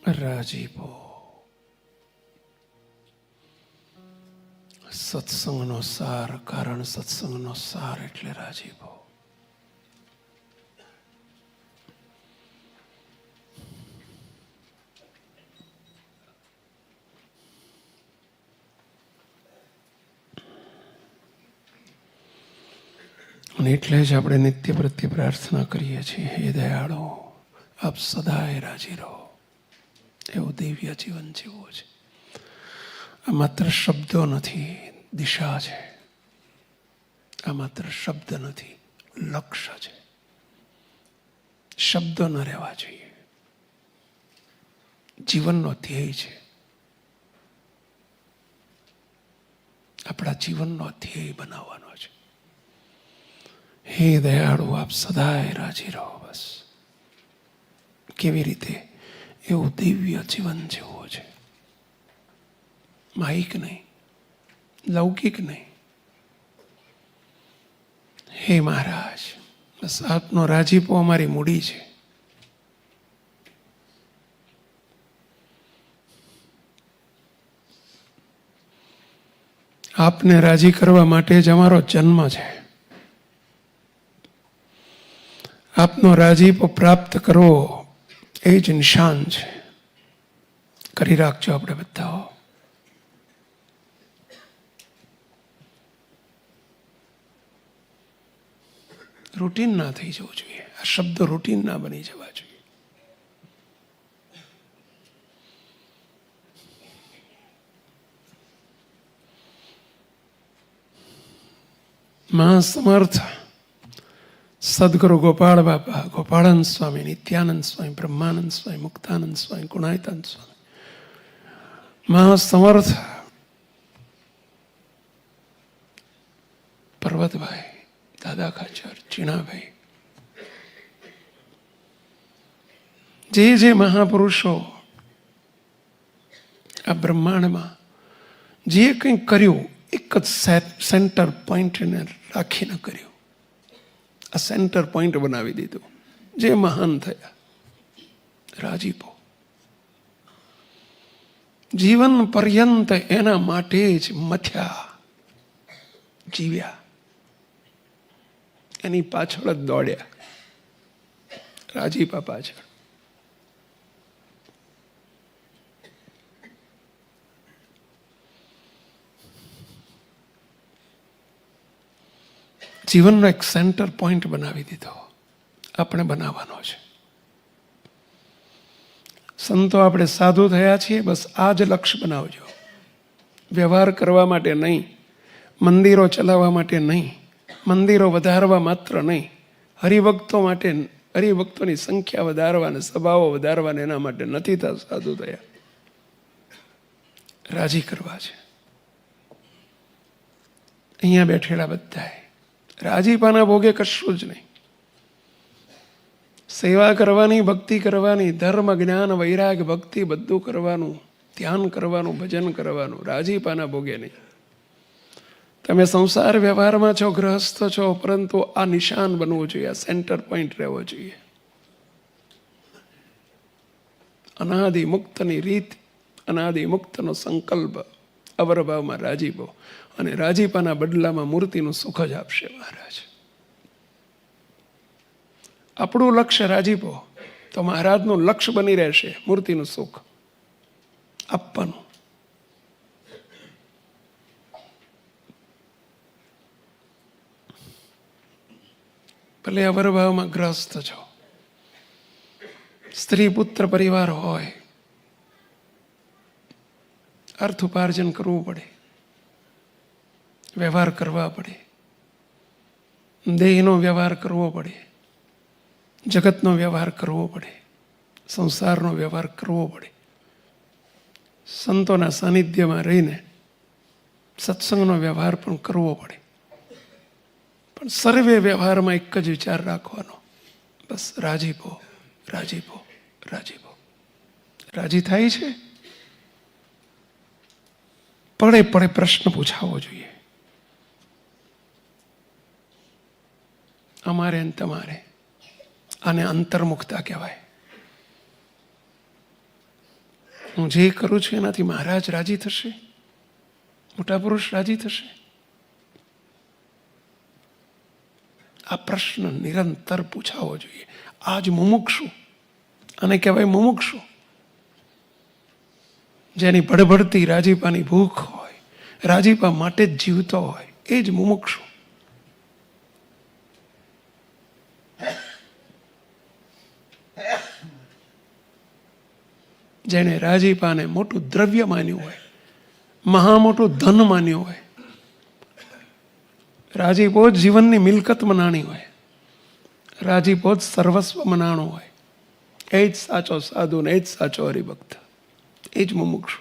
રાજીપો. સત્સંગનો સાર, કારણ સત્સંગનો સાર એટલે રાજીપો. અને એટલે જ આપણે નિત્ય પ્રત્યે પ્રાર્થના કરીએ છીએ, હે દયાળુ, આપ સદાય રાજી રહો. એવું દિવ્ય જીવન જીવવું છે. આ માત્ર શબ્દો નથી, દિશા છે. આ માત્ર શબ્દ નથી, લક્ષ્ય છે. શબ્દો ન રહેવા જોઈએ. જીવનનો ધ્યેય છે. આપણા જીવનનો ધ્યેય બનાવવાનો છે. હે દયાળુ, આપ સદાય રાજી રહો. બસ કેવી રીતે? એવું દિવ્ય જીવન જીવવું છે. માહિક નહીં, લૌકિક નહીં. હે મહારાજ, બસ આપનો રાજીપો અમારી મૂડી છે. આપને રાજી કરવા માટે જ અમારો જન્મ છે. આપનો રાજીપો પ્રાપ્ત કરવો એ જ નિશાન છે. કરી રાખજો આપણે બધા. રૂટીન ના થઈ જવું જોઈએ. આ શબ્દો રૂટીન ના બની જવા જોઈએ. મહાસમર્થ સદગુરુ ગોપાળ બાપા, ગોપાળાનંદ સ્વામી, નિત્યાનંદ સ્વામી, બ્રહ્માનંદ સ્વામી, મુક્તાનંદ સ્વામી, ગુણાયતાનંદ સ્વામી, મહાસમર્થ પર્વતભાઈ, દાદા ખાચર, ચીણાભાઈ, જે મહાપુરુષો આ બ્રહ્માંડમાં જે કંઈ કર્યું, એક જ સેન્ટર પોઈન્ટને રાખીને કર્યું. આ સેન્ટર પોઈન્ટ બનાવી દીધું. જે મહાન થયા, રાજીપો. જીવન પર્યંત એના માટે જ મથ્યા, જીવ્યા, એની પાછળ જ દોડ્યા, રાજીપા પાછળ. જીવનનો એક સેન્ટર પોઈન્ટ બનાવી દીધો. આપણે બનાવવાનો છે. સંતો આપણે સાધુ થયા છીએ, બસ આ જ લક્ષ્ય બનાવજો. વ્યવહાર કરવા માટે નહીં, મંદિરો ચલાવવા માટે નહીં, મંદિરો વધારવા માત્ર નહીં, હરિભક્તો માટે, હરિભક્તોની સંખ્યા વધારવા અને સભાઓ વધારવા એના માટે નથી સાધુ થયા. રાજી કરવા છે. અહીંયા બેઠેલા બધાએ રાજીપાના ભોગે કશું જ નહીં. સેવા કરવાની, ભક્તિ કરવાની, ધર્મ, જ્ઞાન, વૈરાગ, ભક્તિ બધું કરવાનું, ધ્યાન કરવાનું, ભજન કરવાનું, રાજીપાના ભોગે નહીં. તમે સંસાર વ્યવહારમાં છો, ગ્રહસ્થ છો, પરંતુ આ નિશાન બનવું જોઈએ, આ સેન્ટર પોઈન્ટ રહેવો જોઈએ. અનાદિ મુક્તની રીત, અનાદિ મુક્તનો સંકલ્પ, અવરભાવમાં રાજીપો, અને રાજીપાના બદલામાં મૂર્તિનું સુખ જ આપશે મહારાજ. આપણું લક્ષ્ય રાજીપો, તો મહારાજનું લક્ષ્ય બની રહેશે મૂર્તિનું સુખ આપવાનું. ભલે અવરભાવમાં ગ્રસ્ત છો, સ્ત્રી પુત્ર પરિવાર હોય, અર્થ ઉપાર્જન કરવું પડે, વ્યવહાર કરવા પડે, દેહનો વ્યવહાર કરવો પડે, જગતનો વ્યવહાર કરવો પડે, સંસારનો વ્યવહાર કરવો પડે. સંતોના સાનિધ્યમાં રહીને સત્સંગનો વ્યવહાર પણ કરવો પડે. પણ સર્વે વ્યવહારમાં એક જ વિચાર રાખવાનો, બસ રાજીપો, રાજીપો, રાજીપો. રાજી થાય છે? પડે પડે પ્રશ્ન પૂછાવો જોઈએ. અમારે અને તમારે. આને અંતર્મુખતા કહેવાય. હું જે કરું છું એનાથી મહારાજ રાજી થશે, મોટા પુરુષ રાજી થશે? આ પ્રશ્ન નિરંતર પૂછાવો જોઈએ. આ જ મુમુક્ષુ, અને કહેવાય મુમુક્ષુ. જેની ભડભડતી રાજીપાની ભૂખ હોય, રાજીપા માટે જ જીવતો હોય, એ જ મુમુક્ષુ. જેને રાજીપાને મોટું દ્રવ્ય માન્યું હોય, મહા મોટું ધન માન્યું હોય, રાજીપો જ જીવનની મિલકત મનાણી હોય, રાજીપો જ સર્વસ્વ મનાણું હોય, એ જ સાચો સાધુ ને એ જ સાચો હરિભક્ત, એ જ મુમુક્ષુ.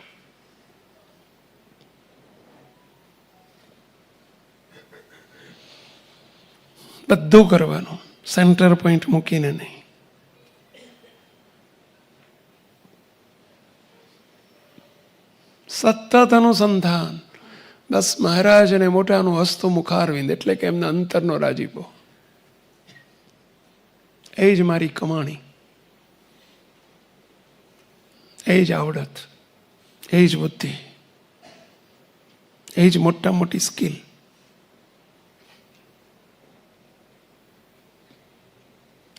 બધું કરવાનું, સેન્ટર પોઈન્ટ મૂકીને નહીં. સતત અનુસંધાન. બસ મહારાજ અને મોટાનું હસ્તું મુખારવિંદ, એટલે કે એમના અંતરનો રાજીપો, એ જ મારી કમાણી, એ જ આવડત, એ જ બુદ્ધિ, એ જ મોટા મોટી સ્કિલ.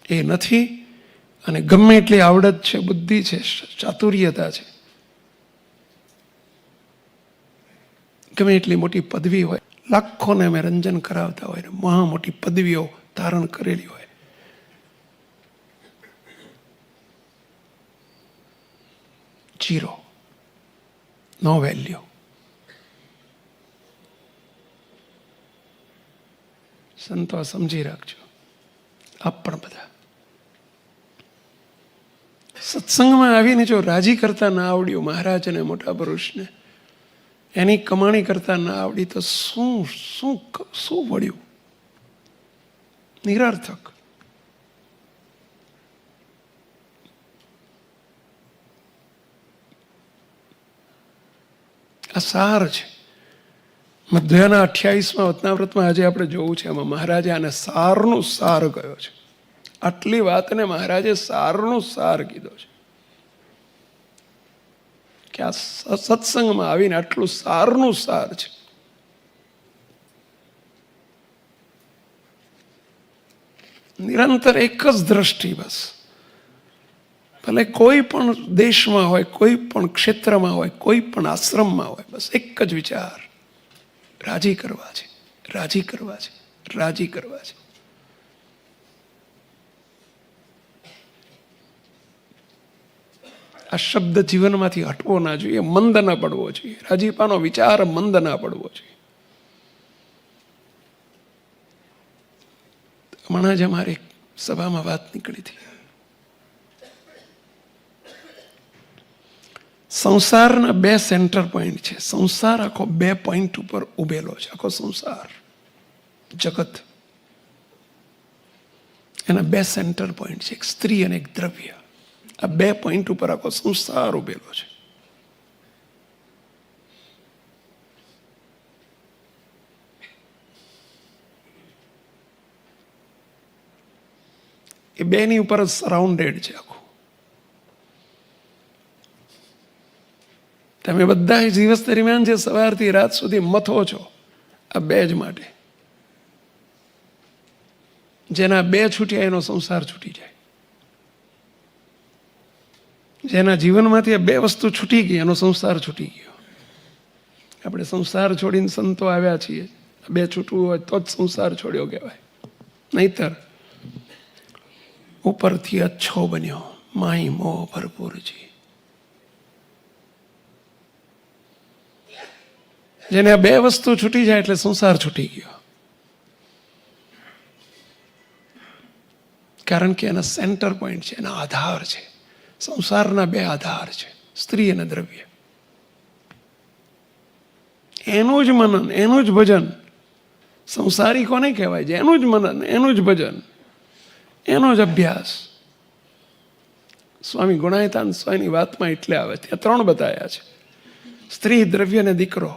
એ નથી, અને ગમે એટલી આવડત છે, બુદ્ધિ છે, ચાતુર્યતા છે, ગમે એટલી મોટી પદવી હોય, લાખોને અમે રંજન કરાવતા હોય, મહા મોટી પદવીઓ ધારણ કરેલી હોય, જીરો, નો વેલ્યુ. સંતો સમજી રાખજો. આપ પણ બધા સત્સંગમાં આવીને જો રાજી કરતા ના આવડ્યું મહારાજ અને મોટા પુરુષને, એની કમાણી કરતા ના આવડી, તો શું શું શું વળ્યું? નિરર્થક. આ સાર છે. મધ્યના 28મા વતનાવ્રતમાં આજે આપણે જોવું છે, એમાં મહારાજે આને સારનું સાર કહ્યો છે. આટલી વાતને મહારાજે સારનું સાર કીધો છે, કે આ સત્સંગમાં આવીને આટલું સારનું સાર છે. નિરંતર એક જ દ્રષ્ટિ, બસ. ભલે કોઈ પણ દેશમાં હોય, કોઈ પણ ક્ષેત્રમાં હોય, કોઈ પણ આશ્રમમાં હોય, બસ એક જ વિચાર, રાજી કરવા છે, રાજી કરવા છે, રાજી કરવા છે. આ શબ્દ જીવનમાંથી હટવો ના જોઈએ, મંદ ના પડવો જોઈએ. રાજીપાનો વિચાર મંદ ના પડવો જોઈએ. હમણાં જ અમારી સભામાં વાત નીકળી હતી, સંસારના 2 સેન્ટર પોઈન્ટ છે. સંસાર આખો 2 પોઈન્ટ ઉપર ઉભેલો છે. આખો સંસાર, જગત, એના 2 સેન્ટર પોઈન્ટ છે, એક સ્ત્રી અને એક દ્રવ્ય. આ 2 પોઈન્ટ ઉપર આખો સંસાર ઉભેલો છે. એ 2ની ઉપર જ સરાઉન્ડેડ છે આખું. તમે બધા દિવસ દરમિયાન જે સવારથી રાત સુધી મથો છો, આ 2 જ માટે. જેના 2 છૂટ્યા એનો સંસાર છૂટી જાય. જેના જીવનમાંથી આ 2 વસ્તુ છૂટી ગઈ એનો સંસાર છૂટી ગયો. આપણે સંસાર છોડીને સંતો આવ્યા છીએ, 2 છૂટવું હોય તો જ સંસાર છોડ્યો કહેવાય. નહીતર ઉપરથી અચ્છો બન્યો, માહી મોહ ભરપૂરજી. જેને આ 2 વસ્તુ છૂટી જાય એટલે સંસાર છૂટી ગયો. કારણ કે એના સેન્ટર પોઈન્ટ છે, એના આધાર છે. સંસારના 2 આધાર છે, સ્ત્રી અને દ્રવ્ય. એનું જ મનન, એનું જ ભજન. સંસારી કોને કહેવાય છે? એનું જ મનન, એનું જ ભજન, એનો જ અભ્યાસ. સ્વામી ગુણાયતાન સ્વામીની વાતમાં એટલે આવે, ત્યાં 3 બતાવ્યા છે, સ્ત્રી, દ્રવ્ય અને દીકરો.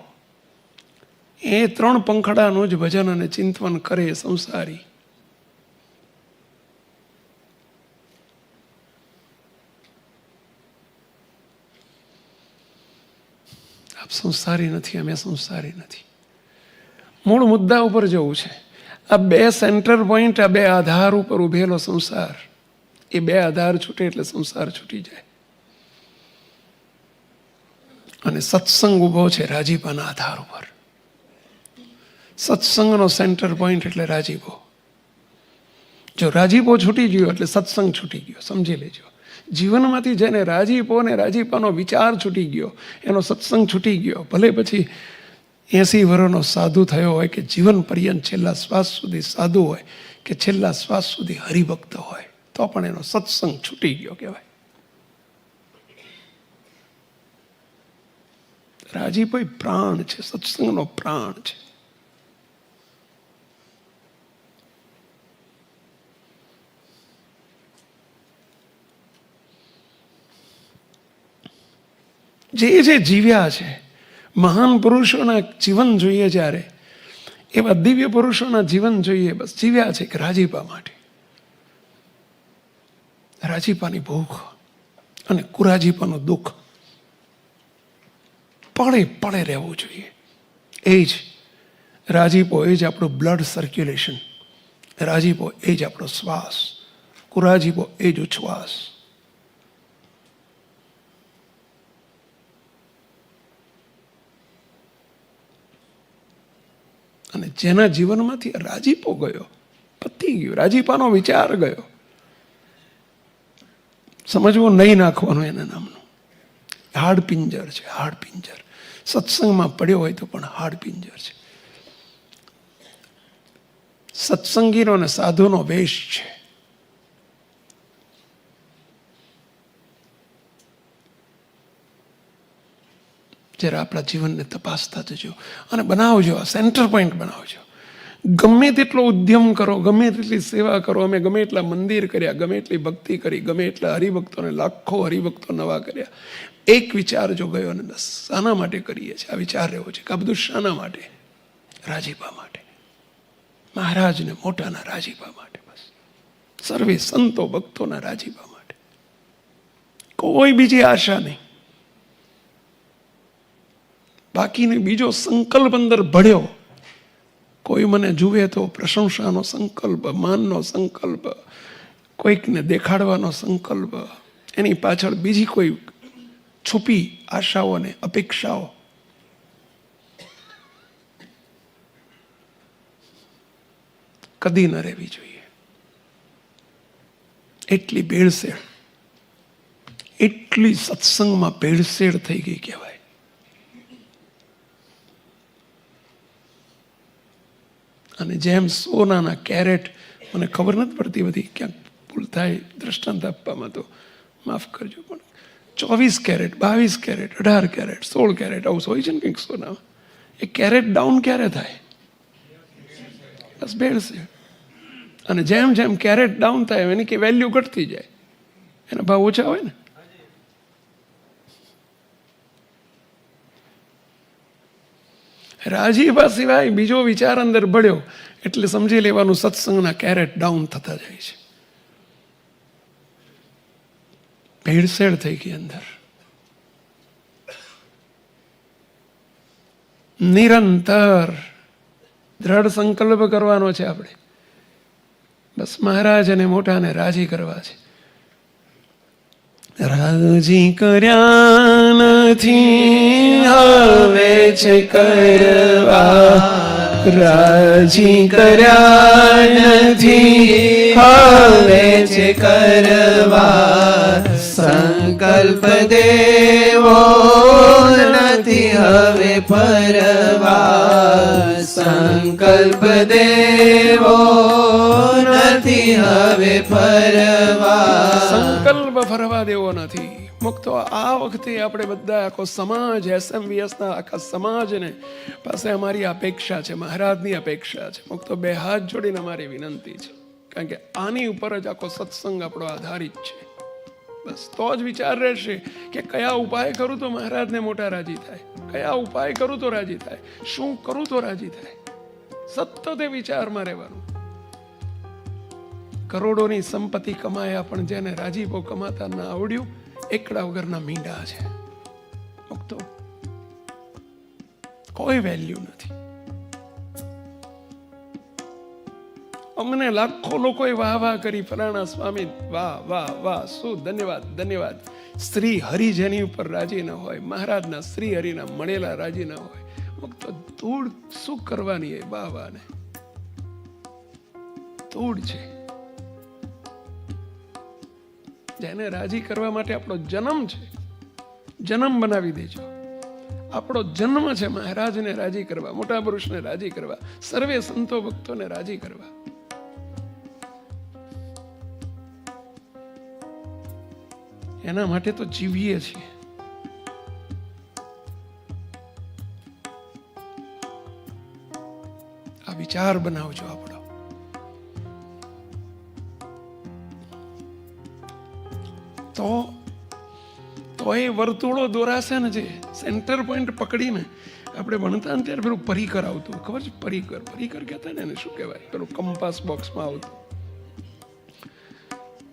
એ 3 પંખડાનું જ ભજન અને ચિંતન કરે સંસારી. આપ સંસારી નથી, અમે સંસારી નથી. મૂળ મુદ્દા ઉપર જવું છે. આ બે સેન્ટર પોઈન્ટ, આ બે આધાર ઉપર ઉભેલો સંસાર, એ બે આધાર છૂટે એટલે સંસાર છૂટી જાય. અને સત્સંગ ઉભો છે રાજીપાના આધાર ઉપર. સત્સંગનો સેન્ટર પોઈન્ટ એટલે રાજીપો. જો રાજીપો છૂટી ગયો એટલે સત્સંગ છૂટી ગયો, સમજી લેજો. જીવનમાંથી જેને રાજીપો ને રાજીપાનો વિચાર છૂટી ગયો, એનો સત્સંગ છૂટી ગયો, ભલે પછી 80 વર્ષનો સાધુ થયો હોય કે જીવન પર્યંત છેલ્લા શ્વાસ સુધી સાધુ હોય કે છેલ્લા શ્વાસ સુધી હરિભક્ત હોય, તો પણ એનો સત્સંગ છૂટી ગયો કહેવાય. રાજીપો પ્રાણ છે, સત્સંગનો પ્રાણ છે. જે જીવ્યા છે, મહાન પુરુષોના જીવન જોઈએ જ્યારે, એવા દિવ્ય પુરુષોના જીવન જોઈએ, બસ જીવ્યા છે કે રાજીપા માટે. રાજીપાની ભૂખ અને કુરાજીપાનું દુઃખ પળે પળે રહેવું જોઈએ. એ જ રાજીપો, એ જ આપણું બ્લડ સર્ક્યુલેશન. રાજીપો એ જ આપણો શ્વાસ, કુરાજીપો એ જ ઉચ્છ્વાસ. અને જેના જીવનમાંથી રાજીપો ગયો, પતી ગયું, રાજીપાનો વિચાર ગયો, સમજવું નહીં નાખવાનું એના નામનું. હાડ પિંજર છે, હાડ પિંજર. સત્સંગમાં પડ્યો હોય તો પણ હાડ પિંજર છે. સત્સંગીનો અને સાધુનો વેશ છે. જરા આપણા જીવનને તપાસતા જજો અને બનાવજો, આ સેન્ટર પોઈન્ટ બનાવજો. ગમે તેટલો ઉદ્યમ કરો, ગમે તેટલી સેવા કરો, અમે ગમે એટલા મંદિર કર્યા, ગમે એટલી ભક્તિ કરી, ગમે એટલા હરિભક્તોને, લાખો હરિભક્તો નવા કર્યા, એક વિચાર જો ગયો ને બસ શાના માટે કરીએ છીએ, આ વિચાર રહેવો છે કે આ બધું શાના માટે? રાજીપા માટે, મહારાજને મોટાના રાજીપા માટે, બસ સર્વે સંતો ભક્તોના રાજીપા માટે. કોઈ બીજી આશા નહીં. બાકીને બીજો સંકલ્પ અંદર ભળ્યો, કોઈ મને જુએ તો પ્રશંસાનો સંકલ્પ, માનનો સંકલ્પ, કોઈકને દેખાડવાનો સંકલ્પ, એની પાછળ બીજી કોઈ છુપી આશાઓ અને અપેક્ષાઓ, કદી ન રહેવી જોઈએ. એટલી ભેળસેળ, એટલી સત્સંગમાં ભેળસેળ થઈ ગઈ કહેવાય. અને જેમ સોનાના કેરેટ, મને ખબર નથી પડતી બધી, ક્યાંક ભૂલ થાય દ્રષ્ટાંત આપવામાં તો માફ કરજો, પણ 24 કેરેટ, 22 કેરેટ, 18 કેરેટ, 16 કેરેટ આવું હોય છે ને કંઈક સોનામાં. એ કેરેટ ડાઉન ક્યારે થાય? બસ ભેળસેળ. અને જેમ જેમ કેરેટ ડાઉન થાય એની કે વેલ્યુ ઘટતી જાય, એના ભાવ ઓછા હોય ને. રાજીપા સિવાય બીજો વિચાર અંદર ભળ્યો એટલે સમજી લેવાનું સત્સંગના કેરેટ ડાઉન થતા જાય છે. ભેળસેળ થઈ ગઈ અંદર. નિરંતર દ્રઢ સંકલ્પ કરવાનો છે આપણે, બસ મહારાજ અને મોટાને રાજી કરવા છે. રાજી કર્યા નથી હવે છે કરવા, રાજી કર્યા નથી હવે છે કરવા, સંકલ્પ દેવો નથી હવે ફરવા, સંકલ્પ દેવો નથી હવે ફરવા, સંકલ્પ ફરવા દેવો નથી. મુક્તો આ વખતે આપણે બધા આખો સમાજ, SMVSના આખા સમાજને પાસે અમારી અપેક્ષા છે, મહારાજની અપેક્ષા છે. મુક્તો બે હાથ જોડીને અમારી વિનંતી છે, કારણ કે આની ઉપર જ આખો સત્સંગ આપણો આધારિત છે. બસ તો જ વિચાર રહેશે કે કયા ઉપાય કરું તો મહારાજને મોટા રાજી થાય, કયા ઉપાય કરું તો રાજી થાય, શું કરું તો રાજી થાય. સતત એ વિચારમાં રહેવાનું. કરોડોની સંપત્તિ કમાયા પણ જેને રાજીપો કમાતા ના આવડ્યું, એકડા વગરના મીંડા છે. મુક્તો કોઈ વેલ્યુ નથી. અમને લાખો લોકોએ વાહ વાહ કરી, ફલાણા સ્વામી વાહ વાહ વાહ, શું ધન્યવાદ ધન્યવાદ. શ્રી હરિ જેની ઉપર રાજી ન હોય, મહારાજના શ્રી હરિના મળેલા રાજી ન હોય, તો ધૂળ શું કરવાની એ વાહ વાહ ને? ધૂળ છે. જેને રાજી કરવા માટે આપણો જન્મ છે, જન્મ બનાવી દેજો. આપણો જન્મ છે મહારાજને રાજી કરવા, મોટા પુરુષને રાજી કરવા, સર્વે સંતો ભક્તોને રાજી કરવા. એના માટે તો જીવીએ છીએ. આ વિચાર બનાવજો આપણો. તો એ વર્તુળો દોરાશે ને, જે સેન્ટર પોઈન્ટ પકડીને આપણે ભણતા ને ત્યારે પેલું પરિકર આવતું, ખબર છે? પરિકર કહેતા ને, એને શું કહેવાય? પેલું કંપાસ બોક્સમાં આવતું.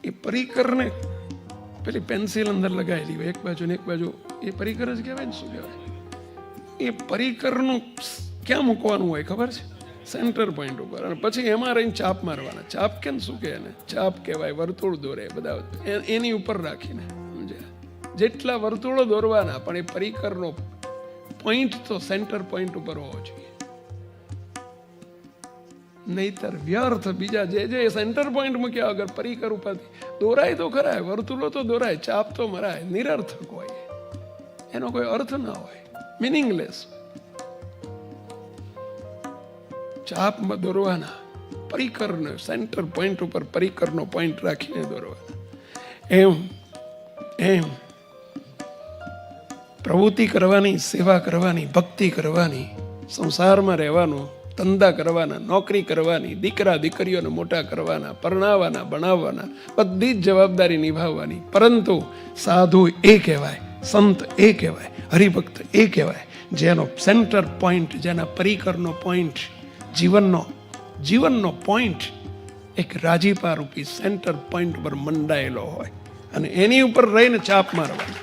એ પરિકરને પેલી પેન્સિલ અંદર લગાવેલી હોય એક બાજુ ને એક બાજુ, એ પરિકર જ કહેવાય ને? શું કહેવાય? એ પરિકરનું ક્યાં મૂકવાનું હોય ખબર છે? સેન્ટર પોઈન્ટ ઉપર. અને પછી એમાં રહીને ચાપ મારવાના. ચાપ કેમ શું કહે એને? ચાપ કહેવાય. વર્તુળ દોરે બધા એની ઉપર રાખીને, સમજ્યા? જેટલા વર્તુળો દોરવાના, પણ એ પરિકરનો પોઈન્ટ તો સેન્ટર પોઈન્ટ ઉપર હોવો જોઈએ. નહીતર વ્યર્થ. બીજા જે સેન્ટર પોઈન્ટ મૂક્યા વગર પરિકર ઉપાધિ દોરાય તો ખરાય, વર્તુળો તો દોરાય, ચાપ તો મરાય, નિરર્થક હોય, એનો કોઈ અર્થ ના હોય, મિનિંગલેસ. ચાપ દોરવાના, પરિકરને સેન્ટર પોઈન્ટ ઉપર પરિકરનો પોઈન્ટ રાખીને દોરવાના. એમ પ્રવૃત્તિ કરવાની, સેવા કરવાની, ભક્તિ કરવાની, સંસારમાં રહેવાનું, ધંધા કરવાના, નોકરી કરવાની, દીકરા દીકરીઓને મોટા કરવાના, પરણાવવાના, ભણાવવાના, બધી જ જવાબદારી નિભાવવાની. પરંતુ સાધુ એ કહેવાય, સંત એ કહેવાય, હરિભક્ત એ કહેવાય, જેનો સેન્ટર પોઈન્ટ, જેના પરિકરનો પોઈન્ટ, જીવનનો પોઈન્ટ એક રાજીપા રૂપી સેન્ટર પોઈન્ટ પર મંડાયેલો હોય. અને એની ઉપર રહીને ચાપ મારવાની,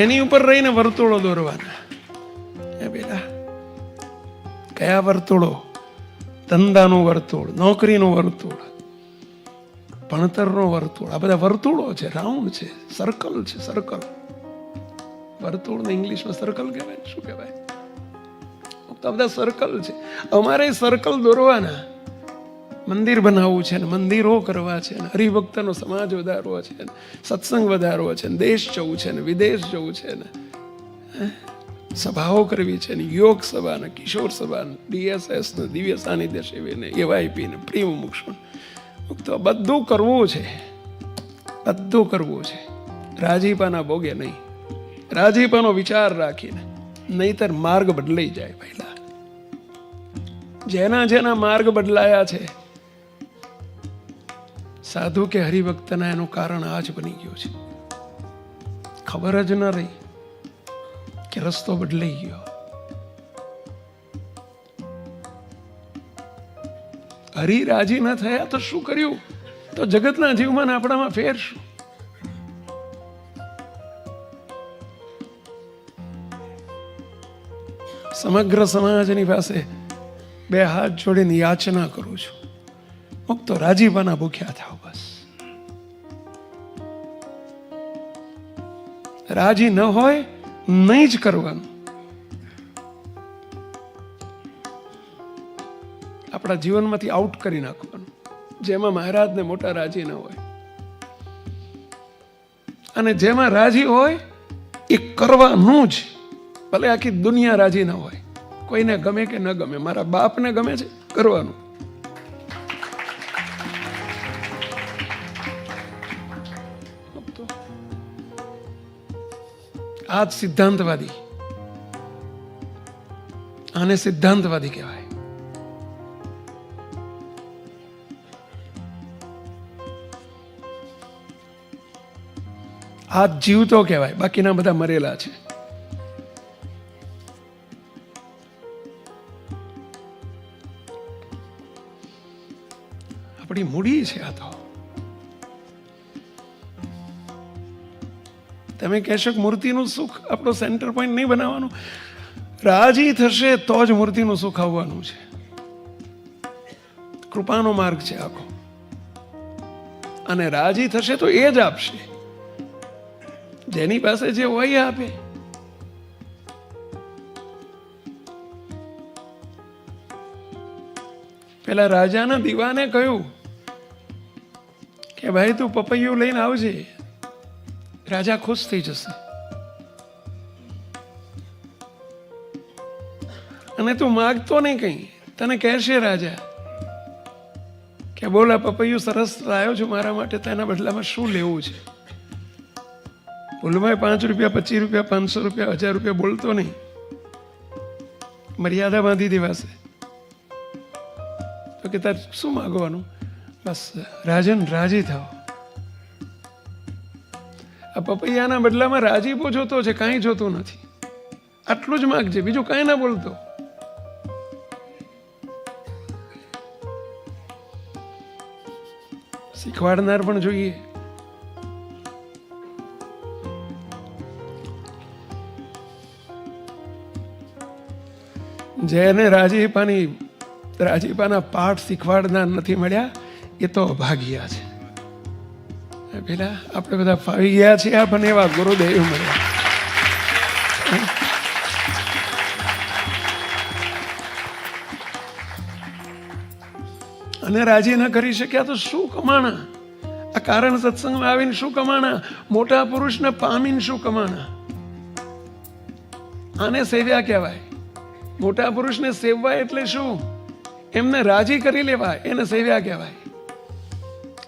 એની ઉપર રહીને વર્તુળો દોરવાના. એ બેટા, કયા વર્તુળો? ધંધાનું વર્તુળ, નોકરીનું વર્તુળ, ભણતરનો વર્તુળ. આ બધા વર્તુળો છે, રાઉન્ડ છે, સર્કલ છે. સર્કલ, વર્તુળને ઇંગ્લિશમાં સર્કલ કહેવાય. શું કહેવાય? તો બધા સર્કલ છે. અમારે સર્કલ દોરવાના. મંદિર બનાવવું છે ને, મંદિરો કરવા છે ને, હરિભક્તનો સમાજ વધારવો છે ને, સત્સંગ વધારવો છે ને, દેશ જવું છે ને, વિદેશ જવું છે ને, સભાઓ કરવી છે ને, યોગ સભા ને, કિશોર સભા ને, DSS ને, દિવ્ય સાનિધ્ય શિબિર ને, AYP ને, પ્રિય મુક્ષણ, તો બધું કરવું છે. બધું કરવું છે. રાજીપાના ભોગે નહીં, રાજીપાનો વિચાર રાખીને. નહીતર માર્ગ બદલાઈ જાય. પહેલા જેના માર્ગ બદલાયા છે, સાધુ કે હરિભક્તના, એનું કારણ આ જ બની ગયું છે. ખબર જ ન રહી કે રસ્તો બદલાઈ ગયો. હરિ રાજી ન થયા તો શું કર્યું? તો જગતના જીવમાં આપણામાં ફેર શું? સમગ્ર સમાજની પાસે બે હાથ જોડીને યાચના કરું છું, મુક્તો રાજીપાના ભૂખ્યા થાવ. બસ રાજી ન હોય નહીં જ કરવાનું. આપણા જીવનમાંથી આઉટ કરી નાખવાનું, જેમાં મહારાજને મોટા રાજી ન હોય. અને જેમાં રાજી હોય એ કરવાનું જ, ભલે આખી દુનિયા રાજી ન હોય. કોઈને ગમે કે ન ગમે, મારા બાપને ગમે છે, કરવાનું. આ જ સિદ્ધાંતવાદી, આને સિદ્ધાંતવાદી કહેવાય. આ જીવતો કહેવાય, બાકીના બધા મરેલા છે. આપણી મૂડી છે આ તો. તમે કહેશો કે મૂર્તિનું સુખ આપણો સેન્ટર પોઈન્ટ નહીં બનાવવાનું. રાજી થશે તો જ મૂર્તિનું સુખ આવવાનું છે. કૃપાનો માર્ગ છે આખો. અને રાજી થશે તો એ જ આપશે. જેની પાસે જે હોય આપે. પેલા રાજાના દીવાને કહ્યું કે ભાઈ તું પપૈયું લઈને આવજે, રાજા ખુશ થઈ જશે. અને તું માગતો નહીં કઈ, તને કહેશે રાજા કે બોલ આ પપૈયું સરસ લાવ્યો છું મારા માટે, તેના બદલામાં શું લેવું છે. ભૂલમાં 5 રૂપિયા, 25 રૂપિયા, 500 રૂપિયા, 1000 રૂપિયા બોલતો નહીં, મર્યાદા બાંધી દેવાશે. તો કે તાર શું માગવાનું? બસ રાજન રાજી થાવ. આ પપૈયાના બદલામાં રાજીપો જોતો છે, કાંઈ જોતું નથી. આટલું જ માગજે, બીજું કાંઈ ના બોલતો. શીખવાડનાર પણ જોઈએ. જેને રાજીપાના પાઠ શીખવાડનાર નથી મળ્યા એ તો અભાગ્યા છે. પેલા આપણે બધા ફાવી ગયા છીએ, આપણને એવા ગુરુદેવ મળ્યા. અને રાજી ન કરી શક્યા તો શું કમાણા? આ કારણ સત્સંગમાં આવીને શું કમાણા? મોટા પુરુષને પામીને શું કમાણા? આને સેવ્યા કહેવાય. મોટા પુરુષને સેવવા એટલે શું? એમને રાજી કરી લેવા, એને સેવ્યા કહેવાય.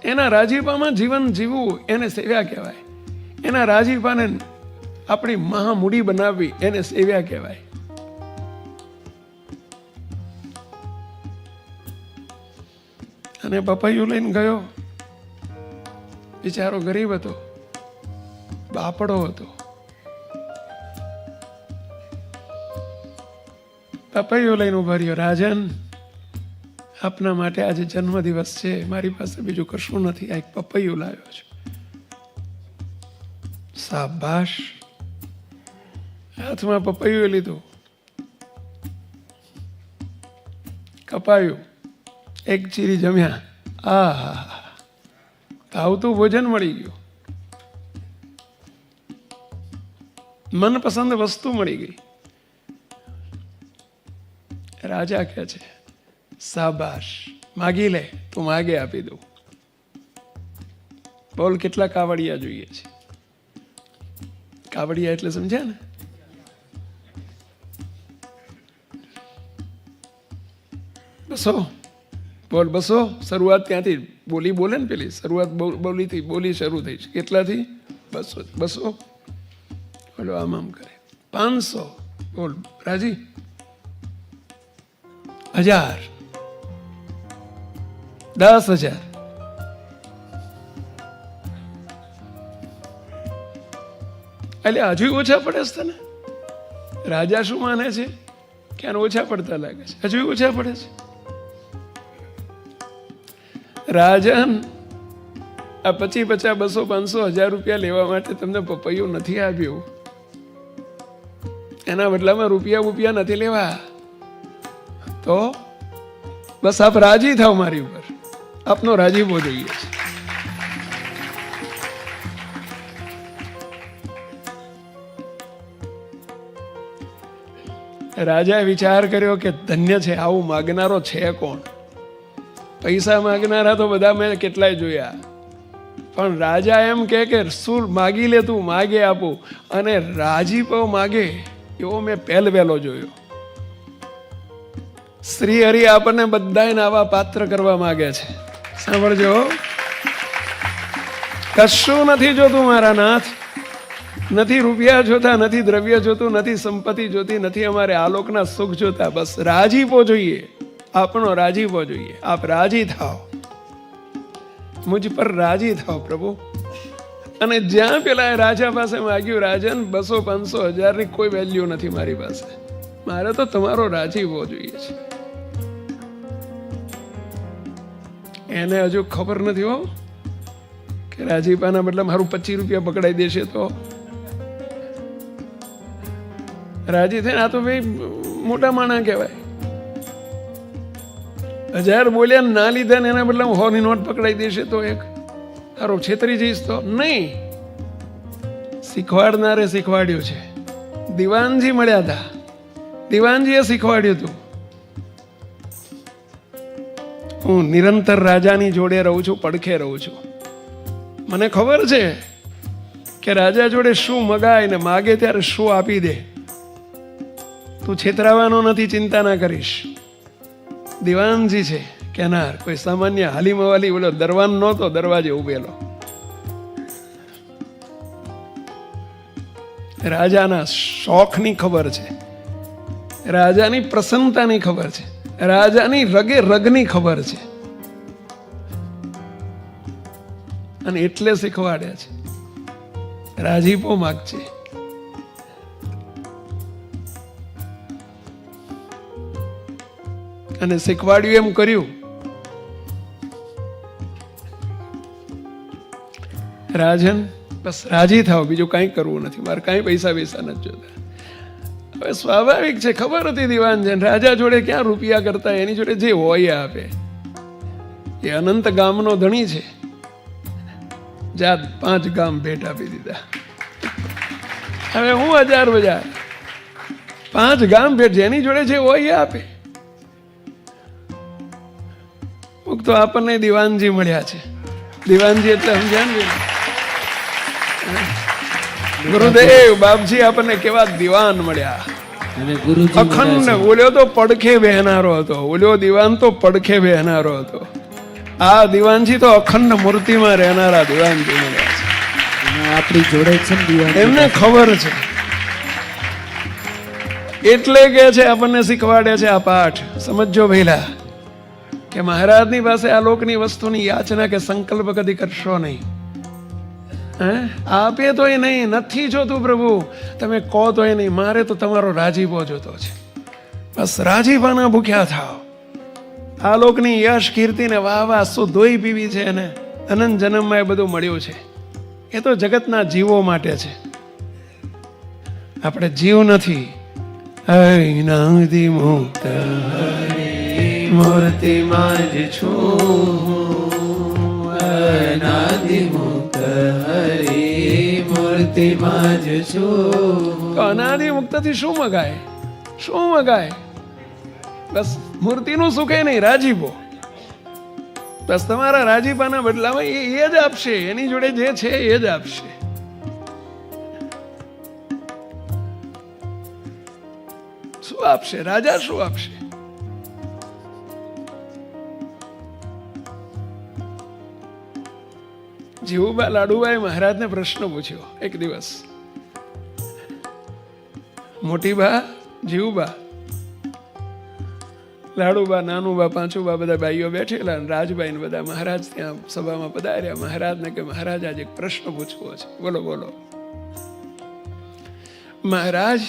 એના રાજીપામાં જીવન જીવવું એને સેવ્યા કહેવાય. એના રાજીપાને આપણી મહામૂડી બનાવવી એને સેવ્યા કહેવાય. અને પપૈયું લઈને ગયો. બિચારો ગરીબ હતો, બાપડો હતો. પપૈયું લઈને ઉભો રહ્યો. રાજન, આપના માટે આજે જન્મદિવસ છે, મારી પાસે બીજું કશું નથી, આ એક પપૈયું લાવ્યો છું. શાબાશ. હાથમાં પપૈયું લીધું, કપાયું, એક ચીરી જમ્યા. આહા, ભાવતું ભોજન મળી ગયું, મનપસંદ વસ્તુ મળી ગઈ. રાજા કહે છે શાબાશ, માગી લે, તું માગે આપી દઉં. બોલ કેટલા કાવડિયા જોઈએ છે? કાવડિયા એટલે સમજ્યા ને? બસો. બોલ બસો. શરૂઆત ત્યાંથી બોલી બોલે ને, પેલી શરૂઆત બોલીથી બોલી શરૂ થઈ છે. કેટલાથી? 200. 200 બોલો, આમ કરે. 500 બોલ. રાજી? 1000. 10,000. એટલે હજુ ઓછા પડે છે તને? રાજા શું માને છે કે આને ઓછા પડતા લાગે છે? હજુ ઓછા પડે છે. રાજન, આ 25, 50, 200, 500, 1000 રૂપિયા લેવા માટે તમને પપૈયું નથી આપ્યું. એના બદલામાં રૂપિયા નથી લેવા. તો બસ આપ રાજી થાવ મારી ઉપર. આપનો રાજીપો જોઈએ છે. રાજાએ વિચાર કર્યો કે ધન્ય છે, આવું માગનારો છે કોણ? પૈસા માગનારા તો બધા મેં કેટલાય જોયા, પણ રાજા એમ કે શું માગી લે, તું માગે આપું. અને રાજીપો માગે એવો મેં પહેલો જોયો. શ્રી હરિ આપણને બધાને આવા પાત્ર કરવા માંગે છે. સાંભળજો, કશું નથી જોતું મારા નાથ. નથી રૂપિયા જોતા, નથી દ્રવ્ય જોતું, નથી સંપત્તિ જોતી, નથી અમારે આલોકના સુખ જોતા. બસ રાજીપો જોઈએ, આપણો રાજીપો જોઈએ. આપ રાજી થાવ, મુજ પર રાજી થાવ પ્રભુ. અને જ્યાં પેલા રાજા પાસે માગ્યું, રાજન 200, 500, 1000 ની કોઈ વેલ્યુ નથી મારી પાસે, મારે તો તમારો રાજીપો જોઈએ છે. એને હજુ ખબર નથી હો કે રાજીપાના બદલે મારું 25 રૂપિયા પકડાઈ દેશે તો. રાજી થઈને આ તો ભાઈ મોટા માણા કહેવાય. 1000 બોલ્યા ના લીધા ને એના બદલે 100 ની નોટ પકડાઈ દેશે તો એક તારો છેતરી જઈશ તો નહીં. શીખવાડનારે શીખવાડ્યું છે. દિવાનજી મળ્યા હતા, દિવાનજીએ શીખવાડ્યું હતું. હું નિરંતર રાજાની જોડે રહું છું, પડખે રહું છું. મને ખબર છે કે રાજા જોડે શું મગાય ને માગે ત્યારે શું આપી દે. તું છેતરાવાનો નથી, ચિંતા ના કરીશ. દિવાનજી છે કેનાર, કોઈ સામાન્ય હાલી મવાલી બોલો દરવાન નહોતો, દરવાજે ઉભેલો. રાજાના શોખની ખબર છે, રાજાની પ્રસન્નતાની ખબર છે, રાજાની રગે રગની ખબર છે, અને એટલે શીખવાડ્યા છે રાજીપો માગજે. અને શીખવાડ્યું એમ કર્યું. રાજન બસ રાજી થાવ, બીજું કાંઈ કરવું નથી, મારે કાંઈ પૈસા પૈસા નથી જોતા. હવે સ્વાભાવિક છે, ખબર હતી દિવાન છે રાજા જોડે ક્યાં રૂપિયા કરતા, એની જોડે જે હોય આપે. એ અનંત ગામનો ધણી છે, જાત 5 ગામ ભેટ આપી દીધા. હવે હું 1000 બજાર 5 ગામ ભેટ, જેની જોડે જે હોય આપે. તો આપણને દિવાનજી મળ્યા છે. દિવાનજી એટલે સમજ્યા ને ગુરુદેવ બાપજી આપણને કેવા દિવાન મળ્યા. અખંડ ઓલ્યો તો પડખે બેહનારો હતો, ઓલ્યો દિવાન તો પડખે બેહનારો હતો. આ દિવાનજી તો અખંડ મૂર્તિમાં રહેનારા દિવાનજી મળ્યા છે. આપણી જોડે છે એમને ખબર છે, એટલે કે છે આપણને શીખવાડે છે આ પાઠ. સમજો ભઈલા કે મહારાજની પાસે આ લોકની વસ્તુની યાચના કે સંકલ્પ કદી કરશો નહીં. આપે તોય નહીં, નથી જોતું પ્રભુ, તમે કહો તોય નહીં, મારે તો તમારો રાજીપો જોતો છે. બસ રાજીપાના ભૂખ્યા થાવ. આ લોકની યશ કીર્તિ ને વાહ વાહ શું ધોઈ પીવી છે, અને અનંત જન્મમાં એ બધું મળ્યું છે. એ તો જગતના જીવો માટે છે, આપણે જીવ નથી. અનાદિ મુક્ત મૂર્તિમાં જ છું, અનાદિ મુક્ત હરી મૂર્તિમાં જ છું. તો અનાદિ મુક્ત થી શું મગાય, શું મગાય? બસ મૂર્તિનું સુખે નહીં, રાજીપો. બસ તમારા રાજીપાના બદલામાં એ જ આપશે, એની જોડે જે છે એ જ આપશે. શું આપશે રાજા, શું આપશે? જીવુબા લાડુબાએ મહારાજને પ્રશ્ન પૂછ્યો એક દિવસ. મોટી બા જીવુબા, લાડુબા, નાનુબા, પાંચુબા બધા ભાઈઓ બેઠેલા, અને રાજભાઈ ને બધા મહારાજ ત્યાં સભામાં પધાર્યા. મહારાજને કે મહારાજ આજે એક પ્રશ્ન પૂછવો છે. બોલો બોલો. મહારાજ,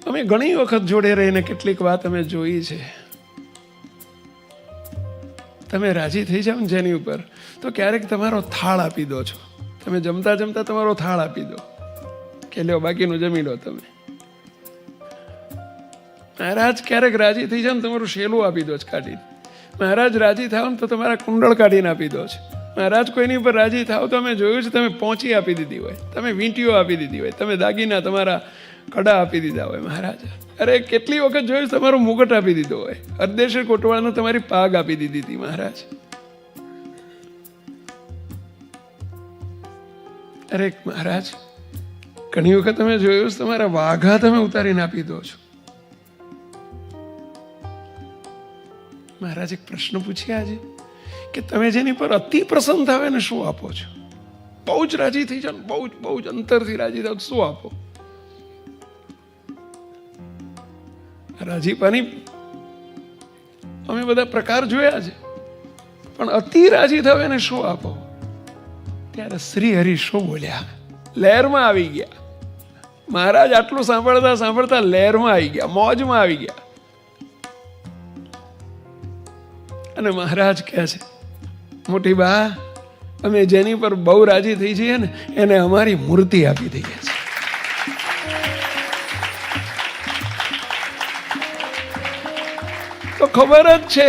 અમે ઘણી વખત જોડે રહીને કેટલીક વાત અમે જોઈ છે. તમે રાજી થઈ જાઓ ને જેની ઉપર, તો ક્યારેક તમારો થાળ આપી દો છો. તમે જમતા જમતા તમારો થાળ આપી દો કે લ્યો બાકીનું જમી લો તમે. મહારાજ ક્યારેક રાજી થઈ જાવ ને તમારું શેલું આપી દો કાઢીને. મહારાજ રાજી થાવ ને તો તમારા કુંડળ કાઢીને આપી દો છો. મહારાજ કોઈની ઉપર રાજી થાવ તો અમે જોયું છે તમે પહોંચી આપી દીધી હોય, તમે વીંટીઓ આપી દીધી હોય, તમે દાગીના તમારા કડા આપી દીધા હોય. મહારાજ અરે કેટલી વખત જોયું તમારો મુગટ આપી દીધો હોય, અર્દેશે કોટવાળનો તમારી પાગ આપી દીધી હતી. મહારાજ અરે મહારાજ ઘણી વખત તમે જોયું તમારા વાઘા તમે ઉતારીને આપી દો છો. મહારાજ એક પ્રશ્ન પૂછ્યા આજે કે તમે જેની પર અતિ પ્રસન્ન થાવે ને શું આપો છો? બહુ જ રાજી થઈ જાવ, બહુ જ અંતરથી રાજી થાવ, શું આપો? રાજીપાની અમે બધા પ્રકાર જોયા છે, પણ અતિ રાજી થાવે ને શું આપો? ત્યારે શ્રી હરિ શું બોલ્યા? લહેરમાં આવી ગયા. મહારાજ આટલું સાંભળતા સાંભળતા લહેરમાં આવી ગયા, મોજમાં આવી ગયા. અને મહારાજ કહે છે, મોટી બા, અમે જેની પર બહુ રાજી થઈ જઈએ ને એને અમારી મૂર્તિ આપી દઈએ છીએ. તો ખબર જ છે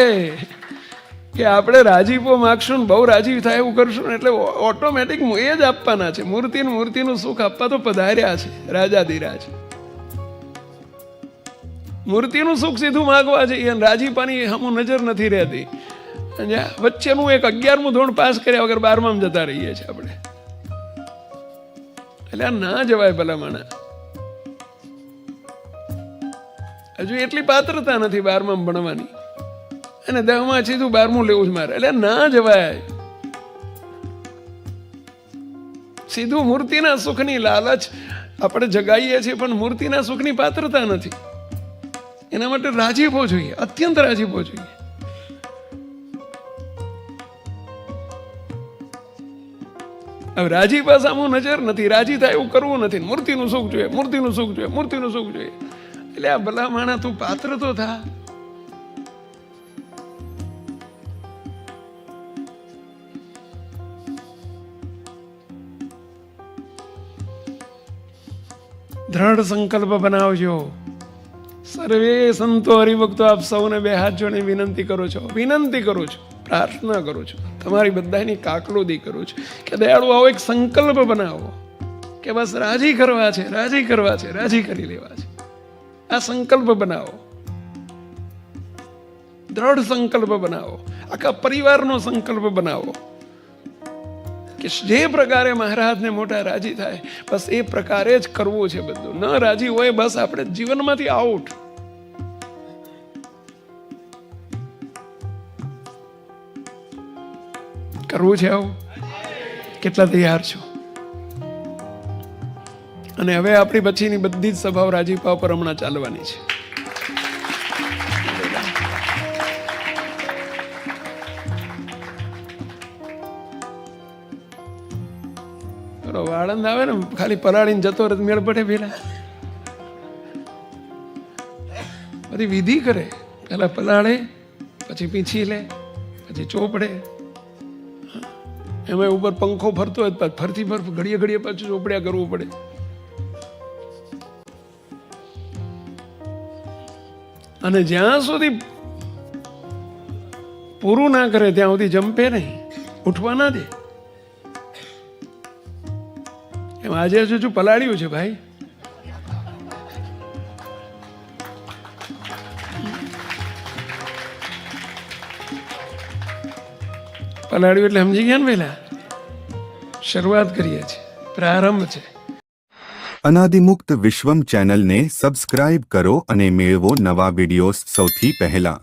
કે આપણે રાજીપો માગશું ને બહુ રાજી થાય એવું કરશું ને એટલે ઓટોમેટિક એ જ આપવાના છે. મૂર્તિનું સુખ આપવા તો પધાર્યા છે રાજાધિરાજ. મૂર્તિનું સુખ સીધું માગવા જઈએ અને રાજીપાની હમું નજર નથી રહેતી. વચ્ચેનું એક 11મું ધોરણ પાસ કર્યા વગર 12માં જતા રહીએ છીએ આપણે. એટલે આ ના જવાય ભલા માણા. હજુ એટલી પાત્રતા નથી 12માં ભણવાની અને 10માં સીધું 12મું લેવું જ મારે. એટલે ના જવાય. સીધું મૂર્તિના સુખની લાલચ આપણે જગાઈએ છીએ પણ મૂર્તિના સુખની પાત્રતા નથી. એના માટે રાજીપો જોઈએ, અત્યંત રાજીપો જોઈએ. હવે રાજીપા સામું નજર નથી, રાજી થાય એવું કરવું નથી. મૂર્તિનું સુખ જોઈએ, મૂર્તિનું સુખ જોઈએ, મૂર્તિનું સુખ જોઈએ. એટલે આ ભલા માણા તું પાત્ર તો થા. દ્રઢ સંકલ્પ બનાવજો. સર્વે સંતો હરિભક્તો આપ સૌને 2 હાથ જોડે વિનંતી કરું છું, પ્રાર્થના કરું છું, તમારી બધાની કાકલોદી કરું છું કે દયાળુ આવો એક સંકલ્પ બનાવો કે બસ રાજી કરવા છે, રાજી કરવા છે, રાજી કરી લેવા છે. આ સંકલ્પ બનાવો, દ્રઢ સંકલ્પ બનાવો, આખા પરિવારનો સંકલ્પ બનાવો કે જે પ્રકારે મહારાજને મોટા રાજી થાય બસ એ પ્રકારે જ કરવું છે બધું. ન રાજી હોય બસ આપણે જીવનમાંથી આઉટ. કરવું છે આવું? કેટલા તૈયાર છો? અને હવે આપણી પછીની બધી જ સભાઓ રાજીપા પર હમણાં ચાલવાની છે. આનંદ આવે ને ખાલી પલાળીને જતો રહે મેળ પડે. પેલા બધી વિધિ કરે, પેલા પલાળે, પછી પીંછી લે, પછી ચોપડે. એમાં ઉપર પંખો ફરતો હોય ફરતી ઘડીએ ઘડીએ પાછું ચોપડ્યા કરવું પડે. અને જ્યાં સુધી પૂરું ના કરે ત્યાં સુધી જંપે નહીં, ઉઠવા ના દે. એમ આજે હજુ પલાળ્યું છે ભાઈ. પલાળ્યું એટલે સમજી ગયા ને પહેલા. શરૂઆત કરીએ છીએ, પ્રારંભ છે. અનાદિમુક્ત વિશ્વમ ચેનલને સબસ્ક્રાઇબ કરો અને મેળવો નવા વિડિયોઝ સૌથી પહેલા.